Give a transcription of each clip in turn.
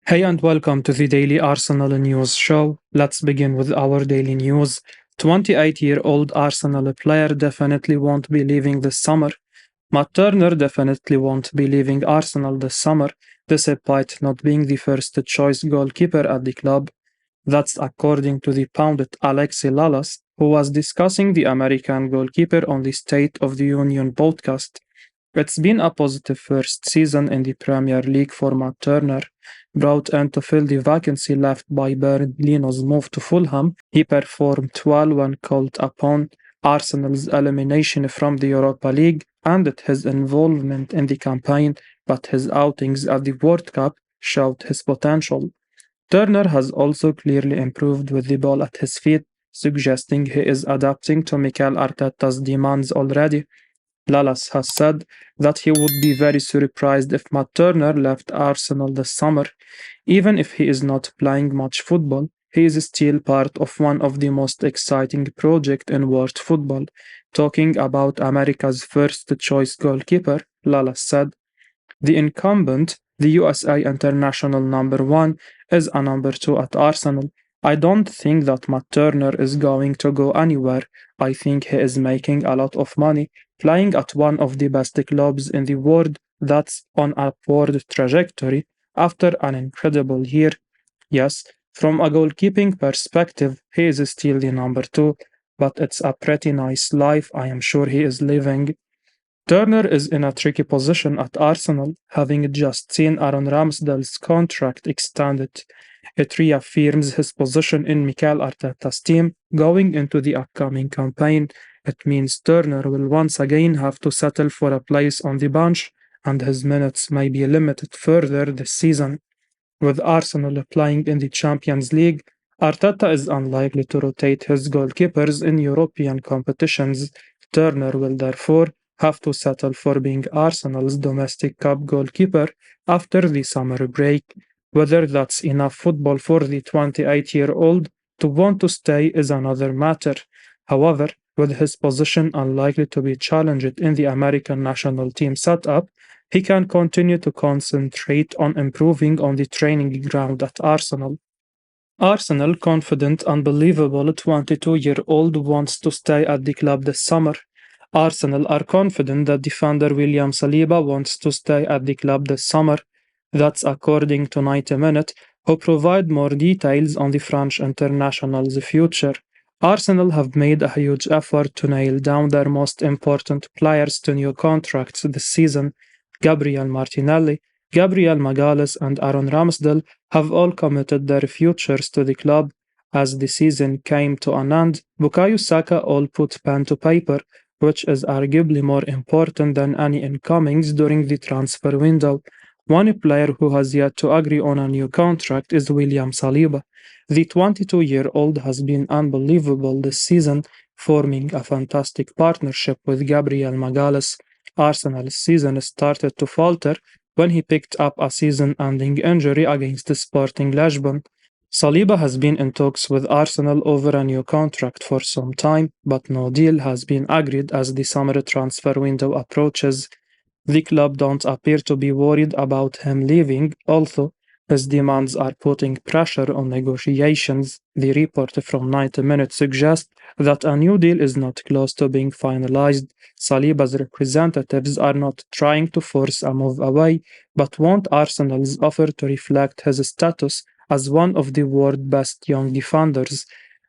Hey and welcome to the Daily Arsenal News Show. Let's begin with our daily news. 28-year-old Arsenal player definitely won't be leaving this summer. Matt Turner definitely won't be leaving Arsenal this summer, despite not being the first choice goalkeeper at the club. That's according to the pundit Alexi Lalas, who was discussing the American goalkeeper on the State of the Union podcast. It's been a positive first season in the Premier League for Matt Turner. Brought in to fill the vacancy left by Bernd Leno's move to Fulham, he performed well when called upon. Arsenal's elimination from the Europa League ended his involvement in the campaign, but his outings at the World Cup showed his potential. Turner has also clearly improved with the ball at his feet, suggesting he is adapting to Mikel Arteta's demands already. Lalas has said that he would be very surprised if Matt Turner left Arsenal this summer. Even if he is not playing much football, he is still part of one of the most exciting projects in world football. Talking about America's first choice goalkeeper, Lalas said, the incumbent, the USA international number one, is a number two at Arsenal. I don't think that Matt Turner is going to go anywhere. I think he is making a lot of money playing at one of the best clubs in the world that's on upward trajectory after an incredible year. Yes, from a goalkeeping perspective, he is still the number two, but it's a pretty nice life I am sure he is living. Turner is in a tricky position at Arsenal, having just seen Aaron Ramsdale's contract extended. It reaffirms his position in Mikel Arteta's team going into the upcoming campaign. It means Turner will once again have to settle for a place on the bench, and his minutes may be limited further this season. With Arsenal playing in the Champions League, Arteta is unlikely to rotate his goalkeepers in European competitions. Turner will therefore have to settle for being Arsenal's domestic cup goalkeeper after the summer break. Whether that's enough football for the 28-year-old to want to stay is another matter. However, with his position unlikely to be challenged in the American national team setup, he can continue to concentrate on improving on the training ground at Arsenal. Arsenal confident, unbelievable 22-year-old wants to stay at the club this summer. Arsenal are confident that defender William Saliba wants to stay at the club this summer. That's according to 90 Minute, who provide more details on the French international's future. Arsenal have made a huge effort to nail down their most important players to new contracts this season. Gabriel Martinelli, Gabriel Magalhaes, and Aaron Ramsdale have all committed their futures to the club. As the season came to an end, Bukayo Saka all put pen to paper, which is arguably more important than any incomings during the transfer window. One player who has yet to agree on a new contract is William Saliba. The 22-year-old has been unbelievable this season, forming a fantastic partnership with Gabriel Magalhaes. Arsenal's season started to falter when he picked up a season-ending injury against Sporting Lisbon. Saliba has been in talks with Arsenal over a new contract for some time, but no deal has been agreed as the summer transfer window approaches. The club don't appear to be worried about him leaving, although his demands are putting pressure on negotiations. The report from 90 Minutes suggests that a new deal is not close to being finalized. Saliba's representatives are not trying to force a move away, but want Arsenal's offer to reflect his status as one of the world's best young defenders.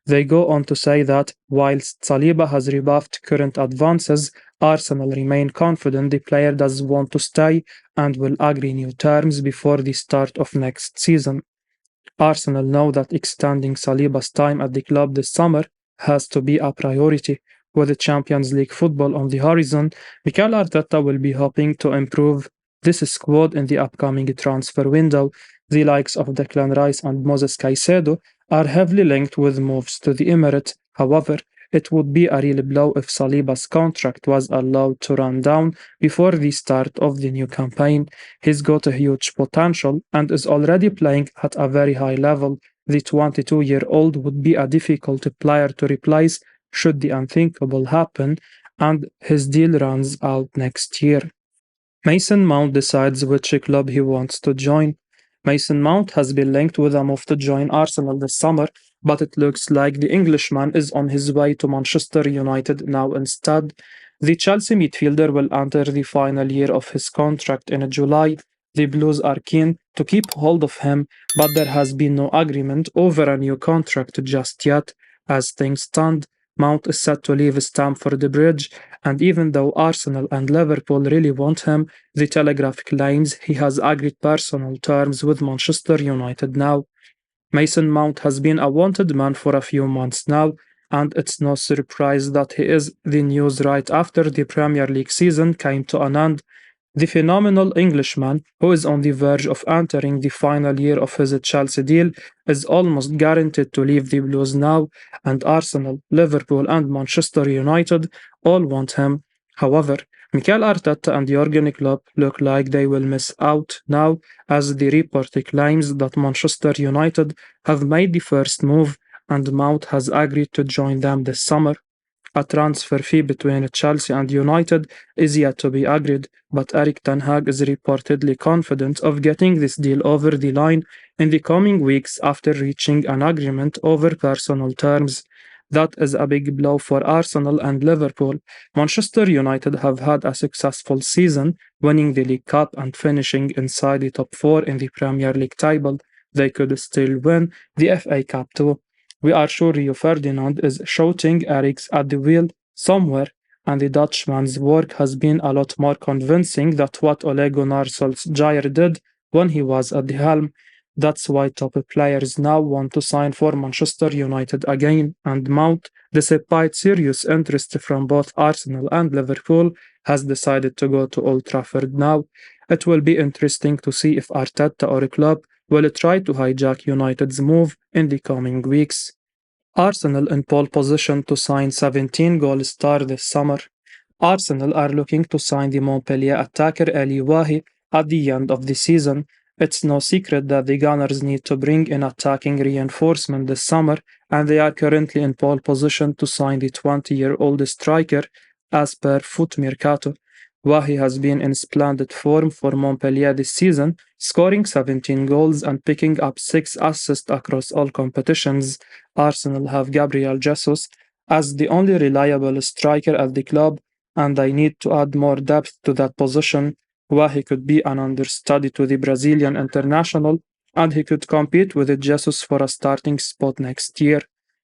They go on to say that, whilst Saliba has rebuffed current advances, Arsenal remain confident the player does want to stay and will agree new terms before the start of next season. Arsenal know that extending Saliba's time at the club this summer has to be a priority. With the Champions League football on the horizon, Mikel Arteta will be hoping to improve this squad in the upcoming transfer window. The likes of Declan Rice and Moses Caicedo are heavily linked with moves to the Emirates. However, it would be a real blow if Saliba's contract was allowed to run down before the start of the new campaign. He's got a huge potential and is already playing at a very high level. The 22-year-old would be a difficult player to replace should the unthinkable happen and his deal runs out next year. Mason Mount decides which club he wants to join. Mason Mount has been linked with a move to join Arsenal this summer, but it looks like the Englishman is on his way to Manchester United now instead. The Chelsea midfielder will enter the final year of his contract in July. The Blues are keen to keep hold of him, but there has been no agreement over a new contract just yet. As things stand, Mount is set to leave Stamford Bridge, and even though Arsenal and Liverpool really want him, the Telegraph claims he has agreed personal terms with Manchester United now. Mason Mount has been a wanted man for a few months now, and it's no surprise that he is the news right after the Premier League season came to an end. The phenomenal Englishman, who is on the verge of entering the final year of his Chelsea deal, is almost guaranteed to leave the Blues now, and Arsenal, Liverpool, and Manchester United all want him. However, Mikel Arteta and Jurgen Klopp look like they will miss out now, as the report claims that Manchester United have made the first move and Mount has agreed to join them this summer. A transfer fee between Chelsea and United is yet to be agreed, but Erik ten Hag is reportedly confident of getting this deal over the line in the coming weeks after reaching an agreement over personal terms. That is a big blow for Arsenal and Liverpool. Manchester United have had a successful season, winning the League Cup and finishing inside the top four in the Premier League table. They could still win the FA Cup too. We are sure Rio Ferdinand is shouting Eric's at the wheel somewhere, and the Dutchman's work has been a lot more convincing than what Ole Gunnar Solskjaer did when he was at the helm. That's why top players now want to sign for Manchester United again, and Mount, despite serious interest from both Arsenal and Liverpool, has decided to go to Old Trafford now. It will be interesting to see if Arteta or Klopp will try to hijack United's move in the coming weeks. Arsenal in pole position to sign 17-goal star this summer. Arsenal are looking to sign the Montpellier attacker Eli Wahi at the end of the season. It's no secret that the Gunners need to bring in attacking reinforcement this summer, and they are currently in pole position to sign the 20-year-old striker as per Foot Mercato. Wahi has been in splendid form for Montpellier this season, scoring 17 goals and picking up 6 assists across all competitions. Arsenal have Gabriel Jesus as the only reliable striker at the club, and they need to add more depth to that position. Wahi could be an understudy to the Brazilian international, and he could compete with Jesus for a starting spot next year.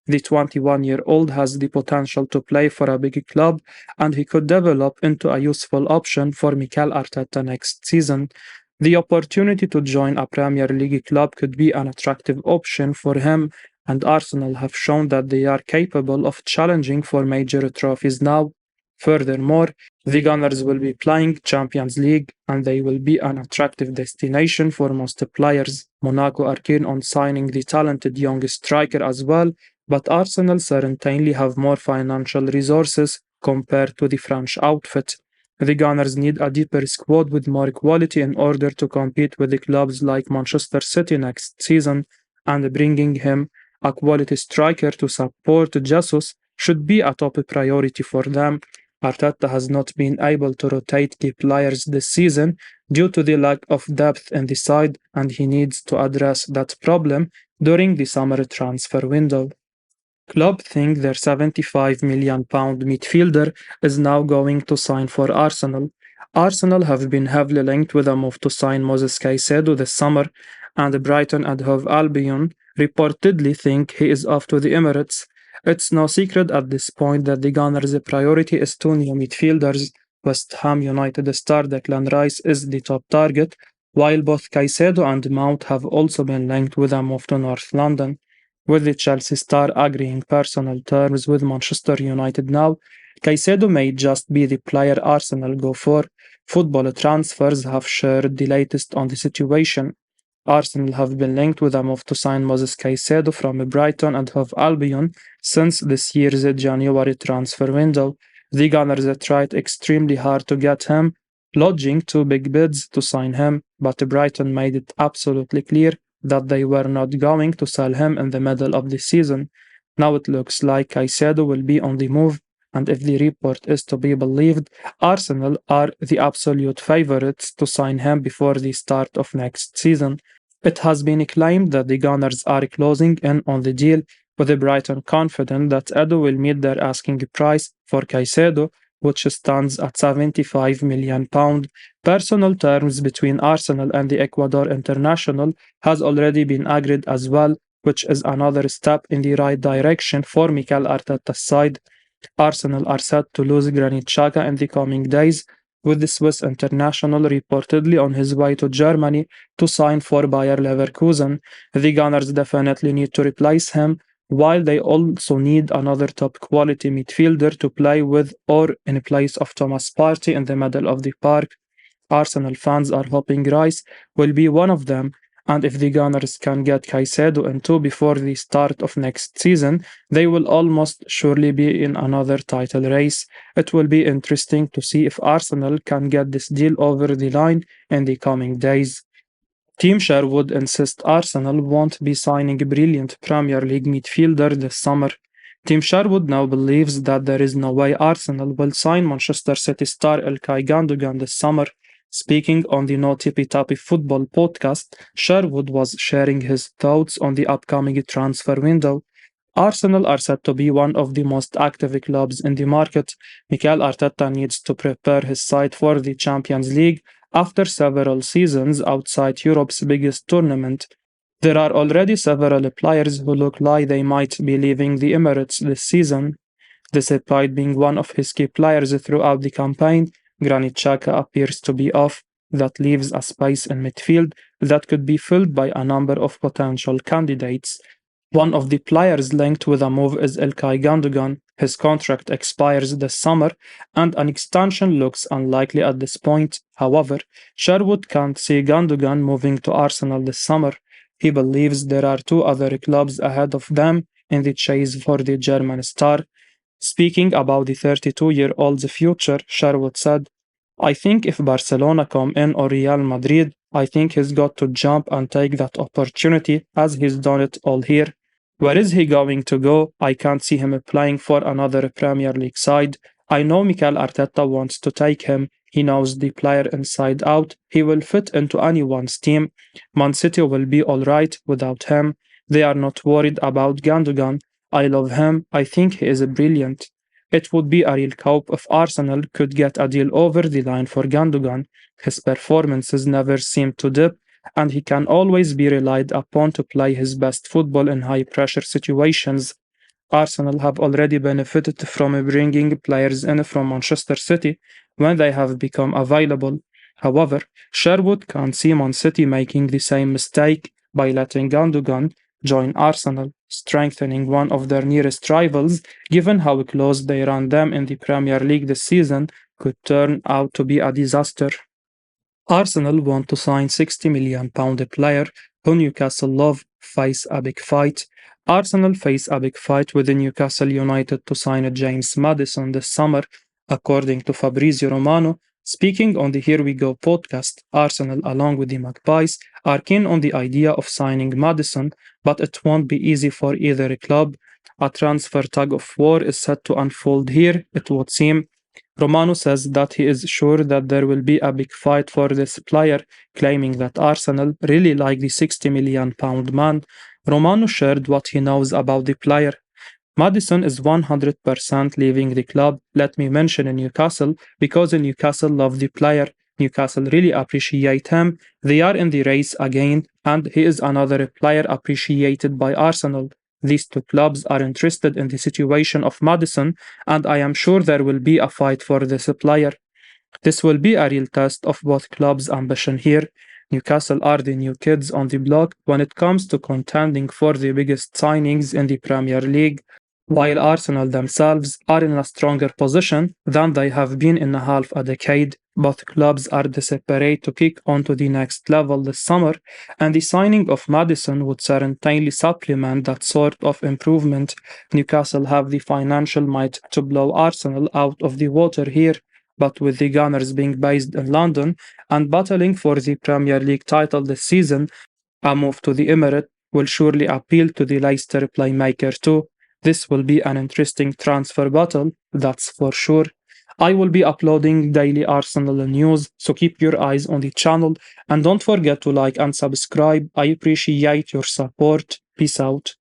The 21-year-old has the potential to play for a big club, and he could develop into a useful option for Mikel Arteta next season. The opportunity to join a Premier League club could be an attractive option for him, and Arsenal have shown that they are capable of challenging for major trophies now. Furthermore, the Gunners will be playing Champions League, and they will be an attractive destination for most players. Monaco are keen on signing the talented young striker as well, but Arsenal certainly have more financial resources compared to the French outfit. The Gunners need a deeper squad with more quality in order to compete with the clubs like Manchester City next season, and bringing him a quality striker to support Jesus should be a top priority for them. Arteta has not been able to rotate key players this season due to the lack of depth in the side, and he needs to address that problem during the summer transfer window. Klopp think their £75 million midfielder is now going to sign for Arsenal. Arsenal have been heavily linked with a move to sign Moses Kaisado this summer, and Brighton and Hove Albion reportedly think he is off to the Emirates. It's no secret at this point that the Gunners' priority is two new midfielders. West Ham United star Declan Rice is the top target, while both Kaisado and Mount have also been linked with a move to North London. With the Chelsea star agreeing personal terms with Manchester United now, Kaisado may just be the player Arsenal go for. Football transfers have shared the latest on the situation. Arsenal have been linked with a move to sign Moses Kaisado from Brighton and Hove Albion since this year's January transfer window. The Gunners tried extremely hard to get him, lodging 2 big bids to sign him, but Brighton made it absolutely clear that they were not going to sell him in the middle of the season. Now it looks like Kaisado will be on the move, and if the report is to be believed, Arsenal are the absolute favourites to sign him before the start of next season. It has been claimed that the Gunners are closing in on the deal, with Brighton confident that Edo will meet their asking price for Kaisado, which stands at £75 million. Personal terms between Arsenal and the Ecuador international has already been agreed as well, which is another step in the right direction for Mikel Arteta's side. Arsenal are set to lose Granit Xhaka in the coming days, with the Swiss international reportedly on his way to Germany to sign for Bayer Leverkusen. The Gunners definitely need to replace him, while they also need another top quality midfielder to play with or in place of Thomas Partey in the middle of the park. Arsenal fans are hoping Rice will be one of them, and if the Gunners can get Kaisado into before the start of next season, they will almost surely be in another title race. It will be interesting to see if Arsenal can get this deal over the line in the coming days. Team Sherwood insists Arsenal won't be signing a brilliant Premier League midfielder this summer. Team Sherwood now believes that there is no way Arsenal will sign Manchester City star Ilkay Gundogan this summer. Speaking on the No Tippy Tappy Football podcast, Sherwood was sharing his thoughts on the upcoming transfer window. Arsenal are said to be one of the most active clubs in the market. Mikel Arteta needs to prepare his side for the Champions League after several seasons outside Europe's biggest tournament. There are already several players who look like they might be leaving the Emirates this season. Despite being one of his key players throughout the campaign, Granit Xhaka appears to be off. That leaves a space in midfield that could be filled by a number of potential candidates. One of the players linked with a move is Ilkay Gundogan. His contract expires this summer, and an extension looks unlikely at this point. However, Sherwood can't see Gundogan moving to Arsenal this summer. He believes there are two other clubs ahead of them in the chase for the German star. Speaking about the 32-year-old's future, Sherwood said, I think if Barcelona come in or Real Madrid, I think he's got to jump and take that opportunity as he's done it all here. Where is he going to go? I can't see him playing for another Premier League side. I know Mikel Arteta wants to take him. He knows the player inside out. He will fit into anyone's team. Man City will be alright without him. They are not worried about Gundogan. I love him. I think he is brilliant. It would be a real coup if Arsenal could get a deal over the line for Gundogan. His performances never seem to dip, and he can always be relied upon to play his best football in high pressure situations. Arsenal have already benefited from bringing players in from Manchester City when they have become available. However, Sherwood can't see Man City making the same mistake by letting Gundogan join Arsenal, strengthening one of their nearest rivals, given how close they ran them in the Premier League this season, could turn out to be a disaster. Arsenal want to sign £60 million player who Newcastle love face a big fight. Arsenal face a big fight with Newcastle United to sign James Maddison this summer, according to Fabrizio Romano. Speaking on the Here We Go podcast, Arsenal, along with the Magpies, are keen on the idea of signing Maddison, but it won't be easy for either club. A transfer tug of war is set to unfold here, it would seem. Romano says that he is sure that there will be a big fight for this player, claiming that Arsenal really like the £60 million man. Romano shared what he knows about the player. Maddison is 100% leaving the club. Let me mention Newcastle because Newcastle love the player. Newcastle really appreciate him. They are in the race again, and he is another player appreciated by Arsenal. These two clubs are interested in the situation of Maddison, and I am sure there will be a fight for this player. This will be a real test of both clubs' ambition here. Newcastle are the new kids on the block when it comes to contending for the biggest signings in the Premier League, while Arsenal themselves are in a stronger position than they have been in half a decade. Both clubs are desperate to kick on to the next level this summer, and the signing of Maddison would certainly supplement that sort of improvement. Newcastle have the financial might to blow Arsenal out of the water here, but with the Gunners being based in London and battling for the Premier League title this season, a move to the Emirates will surely appeal to the Leicester playmaker too. This will be an interesting transfer battle, that's for sure. I will be uploading daily Arsenal news, so keep your eyes on the channel and don't forget to like and subscribe. I appreciate your support. Peace out.